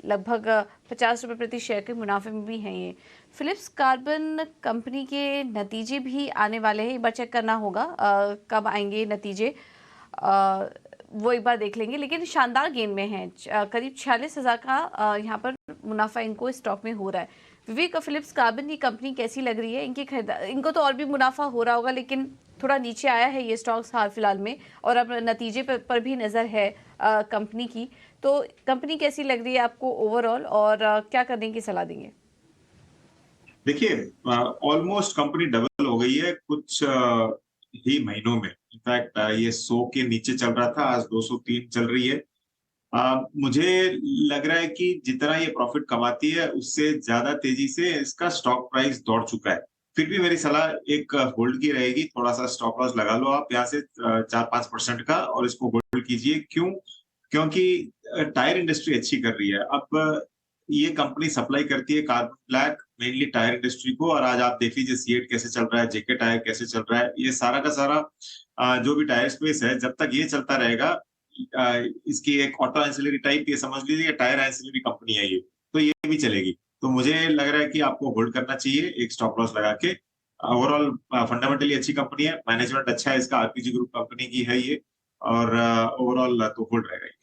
लगभग 50 रुपये प्रति शेयर के मुनाफे में भी हैं ये। फिलिप्स कार्बन कंपनी के नतीजे भी आने वाले हैं, एक बार चेक करना होगा कब आएंगे नतीजे, वो एक बार देख लेंगे। लेकिन शानदार गेन में है, करीब 46,000 का यहाँ पर मुनाफा इनको स्टॉक में हो रहा है। विवेक, फिलिप्स कार्बन की कंपनी कैसी लग रही है? इनको तो और भी मुनाफा हो रहा होगा, लेकिन थोड़ा नीचे आया है ये स्टॉक्स हाल फिलहाल में, और अब नतीजे पर भी नज़र है कंपनी की। तो कंपनी कैसी लग रही है आपको ओवरऑल, और क्या करने की सलाह देंगे? देखिए, ऑलमोस्ट कंपनी डबल हो गई है कुछ ही महीनों में। इनफैक्ट ये 100 के नीचे चल रहा था, आज 203 चल रही है। मुझे लग रहा है कि जितना ये प्रॉफिट कमाती है उससे ज्यादा तेजी से इसका स्टॉक प्राइस दौड़ चुका है। फिर भी मेरी सलाह एक होल्ड की रहेगी। थोड़ा सा स्टॉप लॉस लगा लो आप यहाँ से 4-5% का, और इसको होल्ड कीजिए। क्यों? क्योंकि टायर इंडस्ट्री अच्छी कर रही है। अब ये कंपनी सप्लाई करती है carbon black mainly tyre industry को, और आज आप देख लीजिए सीएट कैसे चल रहा है, जेके टायर कैसे चल रहा है। ये सारा का सारा जो भी टायर स्पेस है, जब तक ये चलता रहेगा, इसकी एक ऑटो एंसिलरी टाइप, ये समझ लीजिए टायर एंसिलरी कंपनी है ये, तो ये भी चलेगी। तो मुझे लग रहा है कि आपको होल्ड करना चाहिए एक स्टॉप लॉस लगा के। ओवरऑल फंडामेंटली अच्छी कंपनी है, मैनेजमेंट अच्छा है इसका, आरपीजी ग्रुप कंपनी की है ये, और ओवरऑल तो होल्ड रहेगा।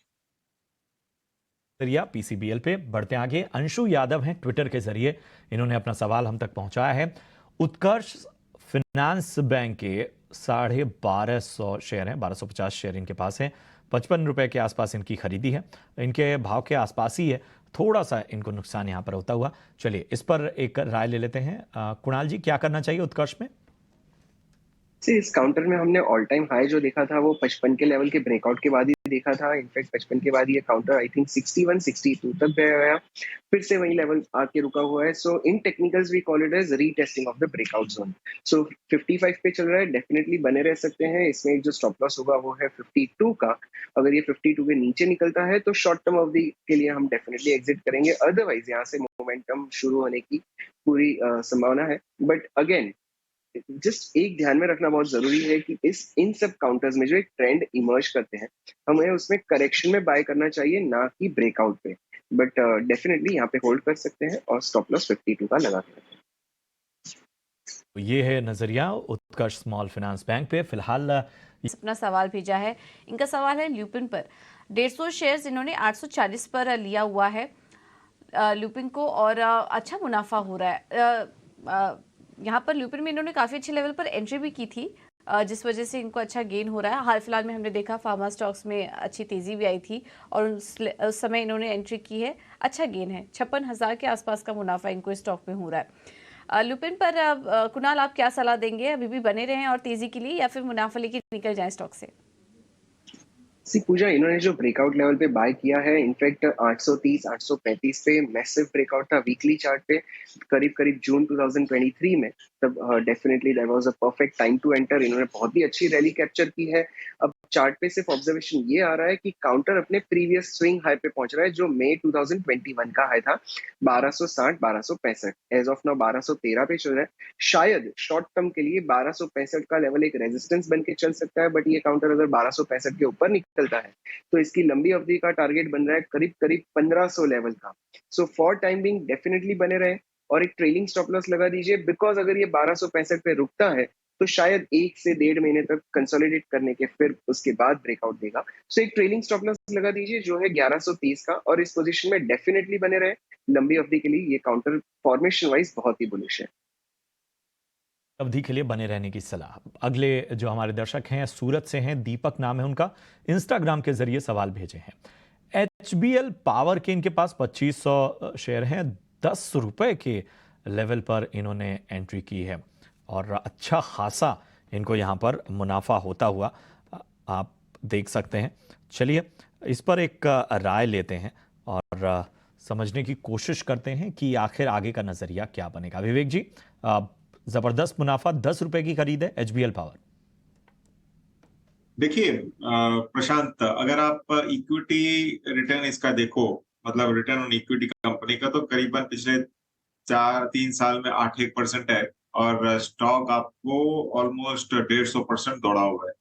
PCBL पे बढ़ते आगे। अंशु यादव हैं ट्विटर के जरिए, इन्होंने अपना सवाल हम तक पहुंचाया है। उत्कर्ष फाइनेंस बैंक के 1250 शेयर हैं, 1250 शेयर इनके पास हैं, 55 रुपए के आसपास इनकी खरीदी है, इनके भाव के आसपास ही है, थोड़ा सा इनको नुकसान यहाँ पर होता हुआ। चलिए इस पर एक राय ले लेते हैं। कुणाल जी, क्या करना चाहिए उत्कर्ष में? इस काउंटर में हमने ऑल टाइम हाई जो देखा था वो 55 के लेवल के ब्रेकआउट के बाद ही देखा था। इनफैक्ट 55 के बाद ये काउंटर आई थिंक 61, 62 तक गया, फिर से वही लेवल आके रुका हुआ है। So in technicals we call it as retesting of the breakout zone. So 55 पे चल रहा है, डेफिनेटली बने रह सकते हैं। इसमें जो स्टॉप लॉस होगा वो है 52 का। अगर ये 52 के नीचे निकलता है तो शॉर्ट टर्म अवधि के लिए हम डेफिनेटली एग्जिट करेंगे। अदरवाइज यहाँ से मोमेंटम शुरू होने की पूरी संभावना है। बट अगेन जस्ट एक ध्यान में रखना बहुत जरूरी है कि इन सब काउंटर्स में जो एक ट्रेंड इमर्ज करते हैं, हमें उसमें करेक्शन में बाय करना चाहिए, ना कि ब्रेकआउट पे। बट डेफिनेटली यहाँ पे होल्ड कर सकते हैं और स्टॉप लॉस 52 का लगा के रखें। तो ये है नजरिया उत्कर्ष स्मॉल फाइनेंस बैंक पे। फिलहाल अपना सवाल भेजा है। इनका सवाल है ल्यूपिन पर 150 शेयर्स इन्होंने 840 पर लिया हुआ है ल्यूपिन को, और अच्छा मुनाफा हो रहा है। यहाँ पर ल्यूपिन में इन्होंने काफ़ी अच्छे लेवल पर एंट्री भी की थी, जिस वजह से इनको अच्छा गेन हो रहा है। हाल फिलहाल में हमने देखा फार्मा स्टॉक्स में अच्छी तेज़ी भी आई थी और उस समय इन्होंने एंट्री की है, अच्छा गेन है। 56,000 के आसपास का मुनाफा इनको स्टॉक में हो रहा है। ल्यूपिन पर कुणाल आप क्या सलाह देंगे? अभी भी बने रहें और तेज़ी के लिए, या फिर मुनाफा लेके निकल जाएं स्टॉक से? पूजा, इन्होंने जो ब्रेकआउट लेवल पे बाय किया है, इनफैक्ट 830 835 पे मैसिव ब्रेकआउट था वीकली चार्ट पे करीब जून 2023 में। तब definitely that was a perfect time to enter. इन्होंने बहुत ही अच्छी रैली कैप्चर की है। अब चार्ट पे सिर्फ ऑब्जर्वेशन ये आ रहा है कि काउंटर अपने प्रीवियस स्विंग हाई पे पहुंच रहा है, जो मई 2021 का हाई था 1260 1265। एज ऑफ नाउ 1213 पे चल रहा है। शायद शॉर्ट टर्म के लिए 1265 का लेवल एक रेजिस्टेंस बन के चल सकता है, बट ये काउंटर अगर 1265 के ऊपर निकलता है तो इसकी लंबी अवधि का टारगेट बन रहा है करीब 1500 लेवल का। सो फॉर टाइम बिंग डेफिनेटली बने रहे और एक ट्रेलिंग स्टॉप लॉस लगा दीजिए, बिकॉज अगर ये 1265 पे रुकता है तो शायद 1 से 1.5 महीने तक कंसोलिडेट करने के फिर उसके बाद ब्रेकआउट देगा। सो एक ट्रेलिंग स्टॉप लॉस लगा दीजिए जो है 1130 का, और इस पोजीशन में डेफिनेटली बने रहे लंबी अवधि के लिए। ये काउंटर फॉर्मेशन वाइज बहुत ही बुलिश है। अवधि के लिए बने रहने की सलाह। अगले जो हमारे दर्शक हैं सूरत से हैं, दीपक नाम है उनका, इंस्टाग्राम के जरिए सवाल भेजे हैं। HBL पावर के इनके पास 2500 शेयर हैं, 10 रुपए के लेवल पर इन्होंने एंट्री की है और अच्छा खासा इनको यहाँ पर मुनाफा होता हुआ आप देख सकते हैं। चलिए इस पर एक राय लेते हैं और समझने की कोशिश करते हैं कि आखिर आगे का नजरिया क्या बनेगा। विवेक जी, जबरदस्त मुनाफा, 10 रुपए की खरीद है HBL पावर। देखिए प्रशांत, अगर आप इक्विटी रिटर्न इसका देखो, मतलब रिटर्न ऑन इक्विटी कंपनी का, तो करीबन पिछले 3 साल में 8% है और स्टॉक आपको ऑलमोस्ट 150% दौड़ा हुआ है।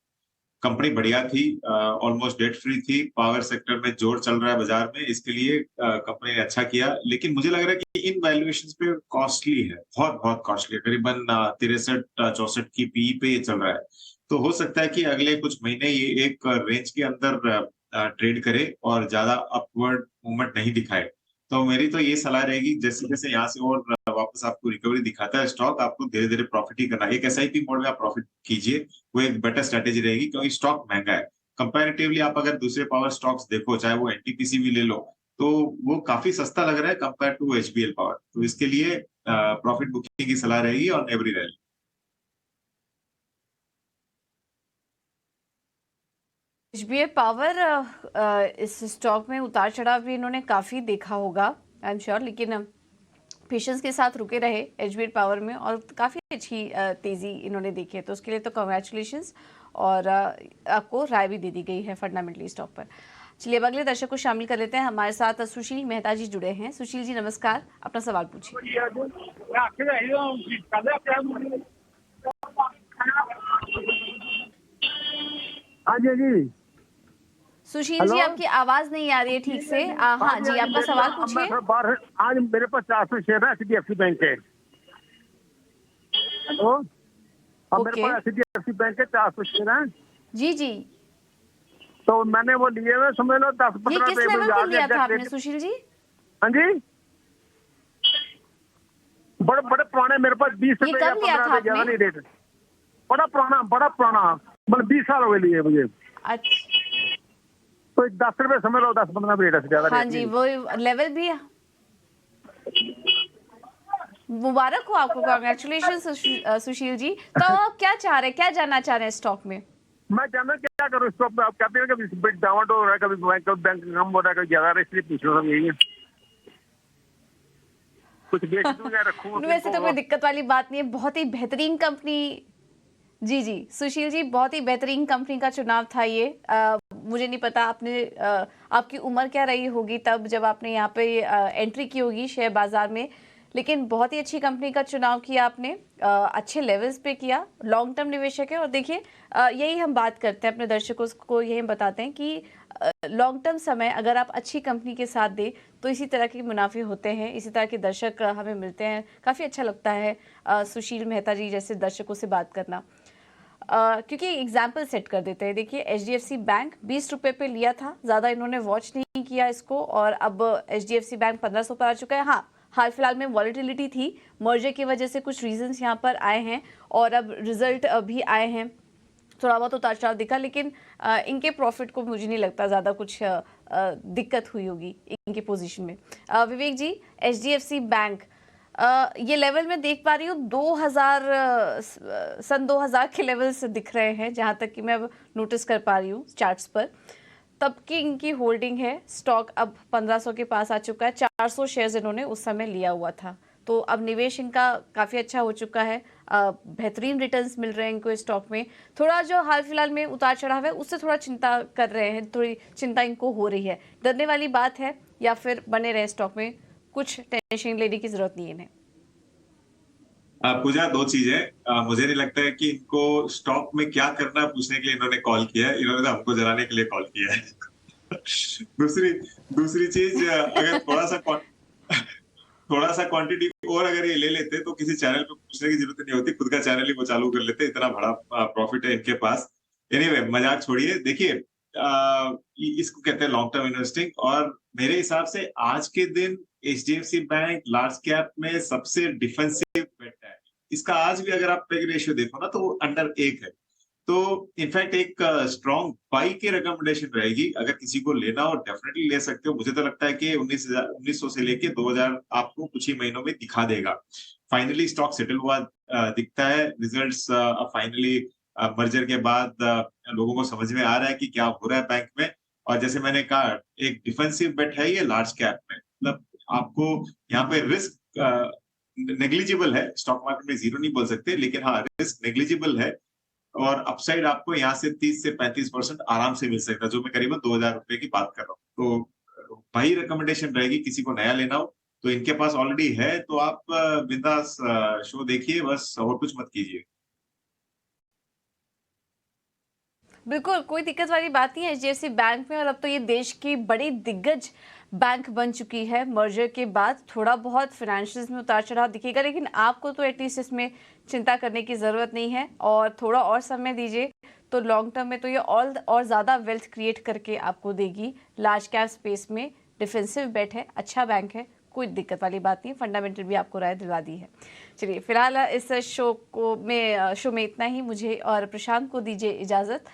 कंपनी बढ़िया थी, ऑलमोस्ट डेट फ्री थी, पावर सेक्टर में जोर चल रहा है बाजार में, इसके लिए कंपनी ने अच्छा किया। लेकिन मुझे लग रहा है कि इन वैल्यूएशंस पे कॉस्टली है, बहुत बहुत कॉस्टली है। करीबन 63-64 की पी पे ये चल रहा है। तो हो सकता है कि अगले कुछ महीने ये एक रेंज के अंदर ट्रेड करे और ज्यादा अपवर्ड मूवमेंट नहीं दिखाए। तो मेरी तो ये सलाह रहेगी, जैसे जैसे यहाँ से और वापस आपको रिकवरी दिखाता है स्टॉक, आपको धीरे धीरे प्रॉफिट ही करना है। एक SIP मोड में आप प्रॉफिट कीजिए, वो एक बेटर स्ट्रेटेजी रहेगी, क्योंकि स्टॉक महंगा है। कंपैरेटिवली आप अगर दूसरे पावर स्टॉक्स देखो, चाहे वो NTPC भी ले लो, तो वो काफी सस्ता लग रहा है कंपेयर टू HBL पावर। तो इसके लिए प्रॉफिट बुकिंग की सलाह रहेगी और एवरी रैली। HBL पावर इस स्टॉक में उतार चढ़ाव भी इन्होंने काफ़ी देखा होगा, आई एम श्योर, लेकिन पेशेंस के साथ रुके रहे HBL पावर में और काफ़ी अच्छी तेज़ी इन्होंने देखी है, तो उसके लिए तो कॉन्ग्रेचुलेशंस। और आपको राय भी दे दी गई है फंडामेंटली स्टॉक पर। चलिए अब अगले दर्शक को शामिल कर लेते हैं। हमारे साथ सुशील मेहता जी जुड़े हैं। सुशील जी नमस्कार, अपना सवाल पूछिए। हाँ जी सुशील जी, आपकी आवाज नहीं आ रही है ठीक से। हाँ जी, आपका सवाल पूछिए। आज मेरे पास 400 शेयर है HDFC बैंक के। हेलो, मेरे पास HDFC बैंक के 400 शेयर हैं। जी जी, तो मैंने वो लिए हुए, समझ लो 10-15 ये किस लेवल पे लिया था आपने सुशील जी? हाँ जी, बड़े बड़े पुराने, मेरे पास 20 ये कब लिया था आपने? रेट बड़ा पुराना, मतलब 20 साल हो गए लिए मुझे। अच्छा, तो 10 रुपए समझ लो, 10-15 रेट है ज्यादा। हाँ जी, वो लेवल भी है। मुबारक हो आपको, कॉन्ग्रेचुलेशन सुशील जी। तो आप क्या चाह रहे हैं, क्या जानना चाह रहे हैं स्टॉक में? मैं जानना क्या करूँ स्टॉक में? आप कहते हैं कभी डाउन हो रहा है, कभी बैंक कम हो रहा है, कभी ज्यादा, इसलिए पूछ रहा हूँ। यही है, कुछ बेच दूं या रखूं? वैसे तो कोई दिक्कत वाली बात नहीं है, बहुत ही बेहतरीन कंपनी। जी जी सुशील जी, बहुत ही बेहतरीन कंपनी का चुनाव था ये। मुझे नहीं पता आपने आपकी उम्र क्या रही होगी तब जब आपने यहाँ पे एंट्री की होगी शेयर बाजार में, लेकिन बहुत ही अच्छी कंपनी का चुनाव किया आपने, अच्छे लेवल्स पे किया, लॉन्ग टर्म निवेशक है। और देखिए यही हम बात करते हैं अपने दर्शकों को, यही हम बताते हैं कि लॉन्ग टर्म समय अगर आप अच्छी कंपनी के साथ दें तो इसी तरह के मुनाफे होते हैं, इसी तरह के दर्शक हमें मिलते हैं। काफ़ी अच्छा लगता है सुशील मेहता जी जैसे दर्शकों से बात करना, क्योंकि एग्जाम्पल सेट कर देते हैं। देखिए HDFC बैंक 20 रुपये पे लिया था, ज़्यादा इन्होंने वॉच नहीं किया इसको, और अब HDFC बैंक 1500 पर आ चुका है। हाँ, हाल फिलहाल में वॉलेटिलिटी थी, मर्जर की वजह से कुछ रीजंस यहाँ पर आए हैं और अब रिजल्ट भी आए हैं, थोड़ा बहुत उतार चढ़ाव दिखा, लेकिन इनके प्रॉफिट को मुझे नहीं लगता ज़्यादा कुछ दिक्कत हुई होगी इनके पोजीशन में। विवेक जी, HDFC बैंक ये लेवल में देख पा रही हूँ 2000 सन 2000 के लेवल्स दिख रहे हैं, जहाँ तक कि मैं अब नोटिस कर पा रही हूँ चार्ट्स पर। तब की इनकी होल्डिंग है, स्टॉक अब 1500 के पास आ चुका है, 400 शेयर्स इन्होंने उस समय लिया हुआ था, तो अब निवेश इनका काफ़ी अच्छा हो चुका है, बेहतरीन रिटर्न्स मिल रहे हैं इनको इस स्टॉक में। थोड़ा जो हाल फिलहाल में उतार चढ़ाव है उससे थोड़ा चिंता कर रहे हैं, थोड़ी चिंता इनको हो रही है। डरने वाली बात है या फिर बने रहे स्टॉक में, कुछ टेंशन लेने की जरूरत नहीं है इन्हें? पूजा, दो चीजें, मुझे नहीं लगता है कि इनको स्टॉक में क्या करना पूछने के लिए इन्होंने कॉल किया है, इन्होंने तो हमको जलाने के लिए कॉल किया है। दूसरी चीज, अगर थोड़ा सा क्वांटिटी और अगर ये ले लेते तो किसी चैनल पे पूछने की जरूरत नहीं होती, खुद का चैनल ही वो चालू कर लेते, इतना बड़ा प्रॉफिट है इनके पास। एनीवे, मजाक छोड़िए। देखिए, इसको कहते हैं लॉन्ग टर्म इन्वेस्टिंग, और मेरे हिसाब से आज के दिन HDFC बैंक लार्ज कैप में सबसे डिफेंसिव बेट है। इसका आज भी अगर आप पेग रेशियो देखो ना तो वो अंडर 1 है, तो इनफैक्ट एक स्ट्रॉन्ग बाई की रिकमेंडेशन रहेगी। अगर किसी को लेना हो डेफिनेटली ले सकते हो। मुझे तो लगता है कि 1900 से लेके 2000 आपको कुछ ही महीनों में दिखा देगा। फाइनली स्टॉक सेटल हुआ दिखता है, रिजल्ट्स फाइनली मर्जर के बाद लोगों को समझ में आ रहा है कि क्या हो रहा है बैंक में। और जैसे मैंने कहा, एक डिफेंसिव बेट है ये लार्ज कैप में, मतलब आपको यहाँ पे रिस्क नेग्लिजिबल है। स्टॉक मार्केट में जीरो नहीं बोल सकते, लेकिन हाँ, रिस्क नेग्लिजिबल है, और अपसाइड आपको यहाँ से 30 से 35% आराम से मिल सकता है, जो मैं करीबन 2000 रुपए की बात कर रहा हूँ। तो भाई रिकमेंडेशन रहेगी, किसी को नया लेना हो तो इनके पास ऑलरेडी है, तो आप बिंदास शो देखिए, बस और कुछ मत कीजिए। बिल्कुल, कोई दिक्कत वाली बात नहीं है HDFC बैंक में, और अब तो ये देश की बड़ी दिग्गज बैंक बन चुकी है मर्जर के बाद। थोड़ा बहुत फाइनेंशियल्स में उतार चढ़ाव दिखेगा, लेकिन आपको तो एटलीस्ट इसमें चिंता करने की ज़रूरत नहीं है, और थोड़ा और समय दीजिए तो लॉन्ग टर्म में तो ये और ज़्यादा वेल्थ क्रिएट करके आपको देगी। लार्ज कैप स्पेस में डिफेंसिव बेट है, अच्छा बैंक है, कोई दिक्कत वाली बात नहीं, फंडामेंटल भी आपको राय दिलवा दी है। चलिए, फिलहाल इस शो में इतना ही। मुझे और प्रशांत को दीजिए इजाज़त।